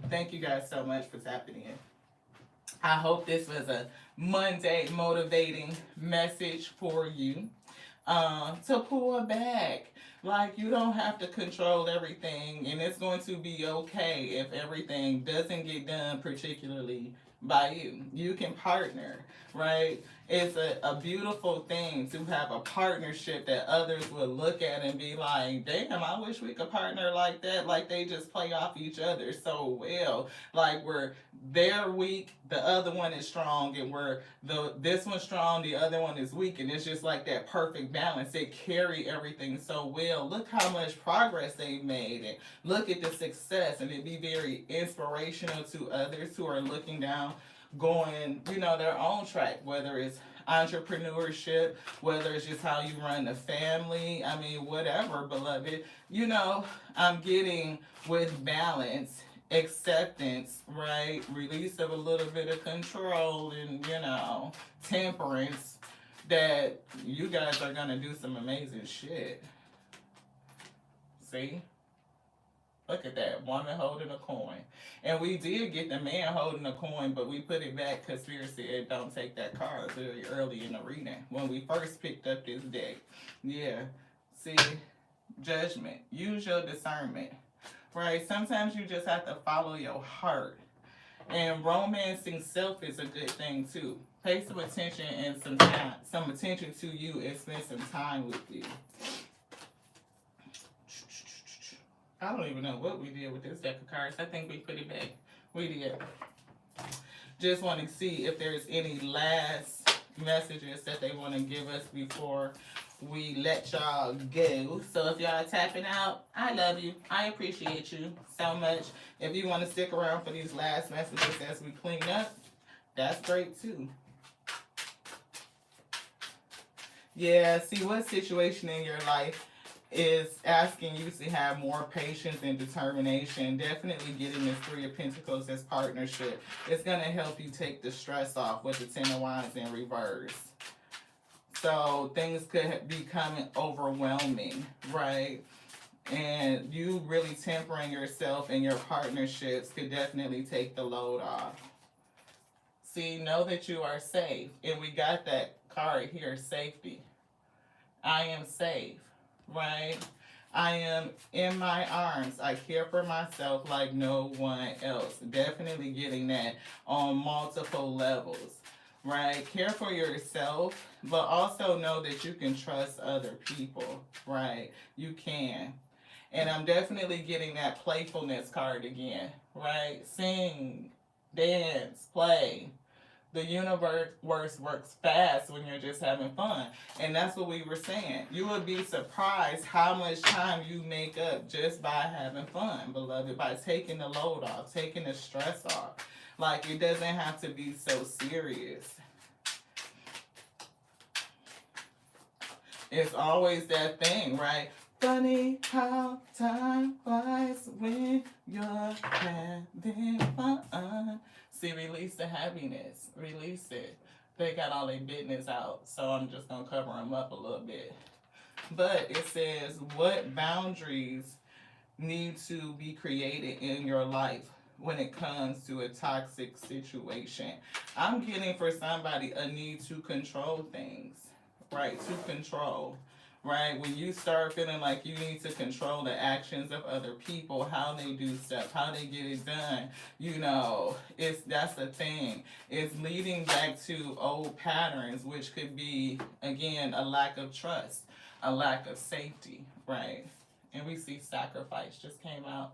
Thank you guys so much for tapping in. I hope this was a Monday motivating message for you to pull back. Like, you don't have to control everything, and it's going to be okay if everything doesn't get done, particularly by you. You can partner, right? It's a beautiful thing to have a partnership that others will look at and be like, damn, I wish we could partner like that. Like, they just play off each other so well. Like, we're they're weak, the other one is strong, and we're this one's strong, the other one is weak, and it's just like that perfect balance. They carry everything so well. Look how much progress they've made, and look at the success, and it'd be very inspirational to others who are looking down, going, their own track, whether it's entrepreneurship, whether it's just how you run the family. I mean, whatever, beloved. I'm getting with balance, acceptance, right? Release of a little bit of control and, temperance, that you guys are going to do some amazing shit. See? Look at that. Woman holding a coin. And we did get the man holding a coin, but we put it back because Spirit said don't take that card very early in the reading when we first picked up this deck. Yeah. See? Judgment. Use your discernment. Right? Sometimes you just have to follow your heart. And romancing self is a good thing too. Pay some attention and some attention to you and spend some time with you. I don't even know what we did with this deck of cards. I think we put it back. We did. Just want to see if there's any last messages that they want to give us before we let y'all go. So if y'all are tapping out, I love you. I appreciate you so much. If you want to stick around for these last messages as we clean up, that's great too. Yeah, see, what situation in your life is asking you to have more patience and determination? Definitely getting this Three of Pentacles as partnership. It's going to help you take the stress off with the Ten of Wands in reverse. So things could become overwhelming, right? And you really tempering yourself and your partnerships could definitely take the load off. See, know that you are safe. And we got that card here, safety. I am safe. Right? I am in my arms. I care for myself like no one else. Definitely getting that on multiple levels. Right? Care for yourself, but also know that you can trust other people. Right? You can. And I'm definitely getting that playfulness card again. Right? Sing, dance, play. The universe works fast when you're just having fun. And that's what we were saying. You would be surprised how much time you make up just by having fun, beloved, by taking the load off, taking the stress off. Like, it doesn't have to be so serious. It's always that thing, right? Funny how time flies when you're having fun. See, release the happiness. Release it. They got all their business out, so I'm just going to cover them up a little bit. But it says, what boundaries need to be created in your life when it comes to a toxic situation? I'm getting for somebody a need to control things, right? To control. Right? When you start feeling like you need to control the actions of other people, how they do stuff, how they get it done, that's the thing. It's leading back to old patterns, which could be, again, a lack of trust, a lack of safety, right? And we see sacrifice just came out.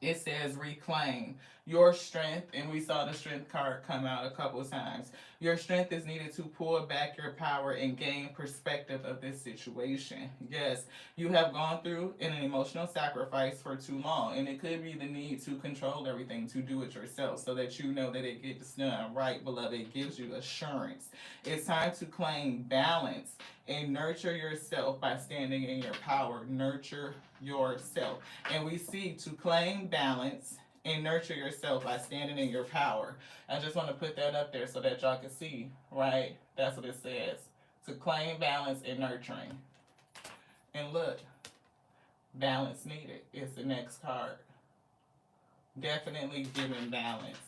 It says reclaim your strength, and we saw the strength card come out a couple of times. Your strength is needed to pull back your power and gain perspective of this situation. Yes, you have gone through an emotional sacrifice for too long, and it could be the need to control everything, to do it yourself, so that you know that it gets done right, beloved. It gives you assurance. It's time to claim balance and nurture yourself by standing in your power. Nurture yourself. And we see to claim balance and nurture yourself by standing in your power. I just want to put that up there so that y'all can see, right? That's what it says. To claim balance and nurturing. And look, Balance needed is the next card. Definitely giving balance.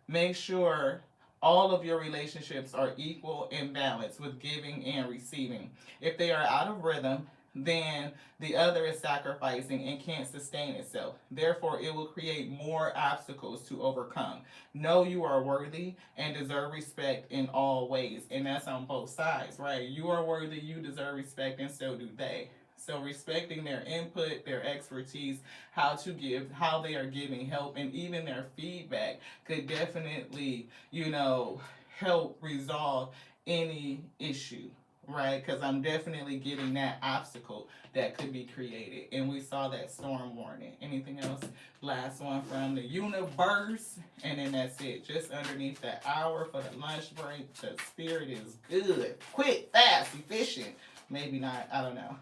Make sure all of your relationships are equal in balance with giving and receiving. If they are out of rhythm, then the other is sacrificing and can't sustain itself. Therefore, it will create more obstacles to overcome. Know you are worthy and deserve respect in all ways. And that's on both sides, right? You are worthy, you deserve respect, and so do they. So respecting their input, their expertise, how to give, how they are giving help, and even their feedback could definitely, help resolve any issue, right? Because I'm definitely getting that obstacle that could be created. And we saw that storm warning. Anything else? Last one from the universe. And then that's it. Just underneath that hour for the lunch break. The spirit is good. Quick, fast, efficient. Maybe not. I don't know.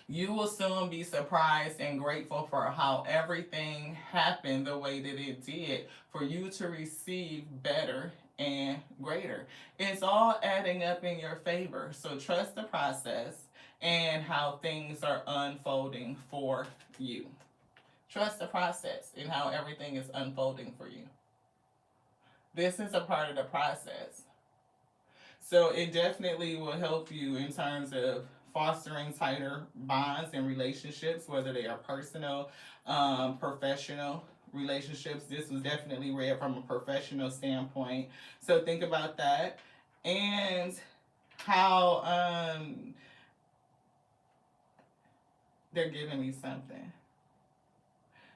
You will soon be surprised and grateful for how everything happened the way that it did for you to receive better and greater. It's all adding up in your favor. So trust the process and how things are unfolding for you. Trust the process and how everything is unfolding for you. This is a part of the process. So it definitely will help you in terms of fostering tighter bonds and relationships, whether they are personal, professional relationships. This was definitely read from a professional standpoint. So think about that. And how they're giving me something.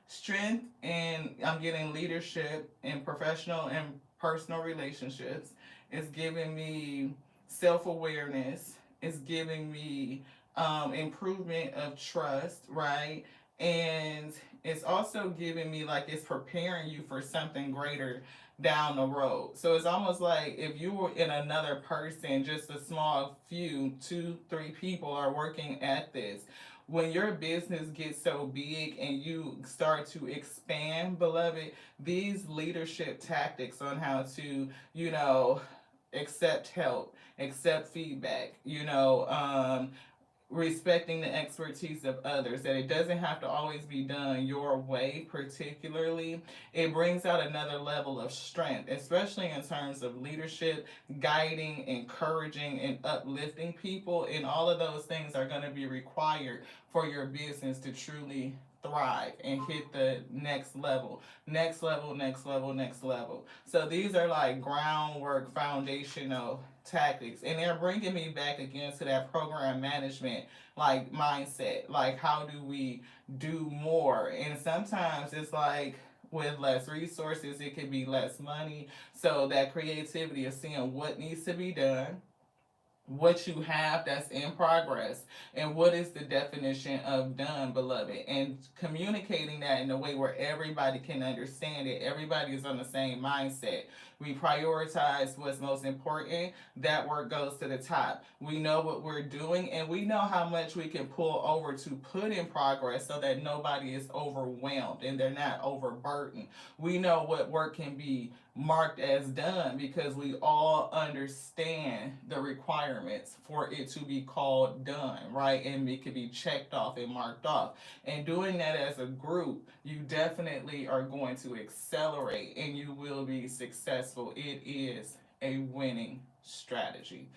Strength, and I'm getting leadership in professional and personal relationships. It's giving me self-awareness. It's giving me improvement of trust, right? And it's also giving me, like, it's preparing you for something greater down the road. So it's almost like if you were in another person, just a small few, 2, 3 people are working at this. When your business gets so big and you start to expand, beloved, these leadership tactics on how to, accept help, accept feedback, respecting the expertise of others, that it doesn't have to always be done your way, particularly. It brings out another level of strength, especially in terms of leadership, guiding, encouraging, and uplifting people. And all of those things are going to be required for your business to truly thrive and hit the next level, next level, next level, next level. So these are like groundwork, foundational tactics, and they're bringing me back again to that program management like mindset. Like, how do we do more? And sometimes it's like with less resources, it could be less money. So that creativity of seeing what needs to be done, what you have that's in progress, and what is the definition of done, beloved, and communicating that in a way where everybody can understand it. Everybody is on the same mindset. We prioritize what's most important. That work goes to the top. We know what we're doing, and we know how much we can pull over to put in progress so that nobody is overwhelmed and they're not overburdened. We know what work can be marked as done because we all understand the requirements for it to be called done, right? And it can be checked off and marked off. And doing that as a group, you definitely are going to accelerate and you will be successful. It is a winning strategy.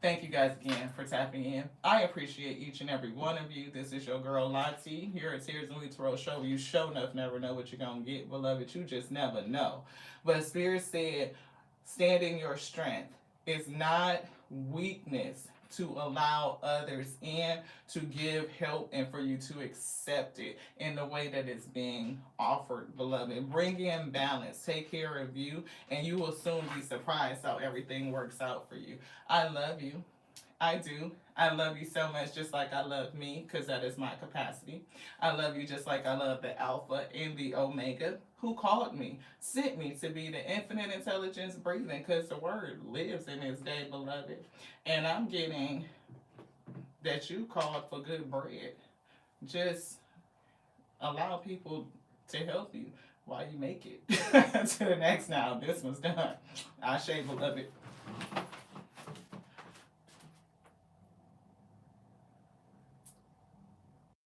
Thank you guys again for tapping in. I appreciate each and every one of you. This is your girl Lati here at Tears and We Tarot Show. You show enough never know what you're going to get, beloved. You just never know. But Spirit said, stand in your strength. It's not weakness to allow others in, to give help, and for you to accept it in the way that it's being offered, beloved. Bring in balance. Take care of you, and you will soon be surprised how everything works out for you. I love you. I do. I love you so much, just like I love me, because that is my capacity. I love you just like I love the Alpha and the Omega, who called me, sent me to be the infinite intelligence breathing, because the word lives in this day, beloved. And I'm getting that you called for good bread. Just allow people to help you while you make it to the next now. This one's done. Ashe, beloved.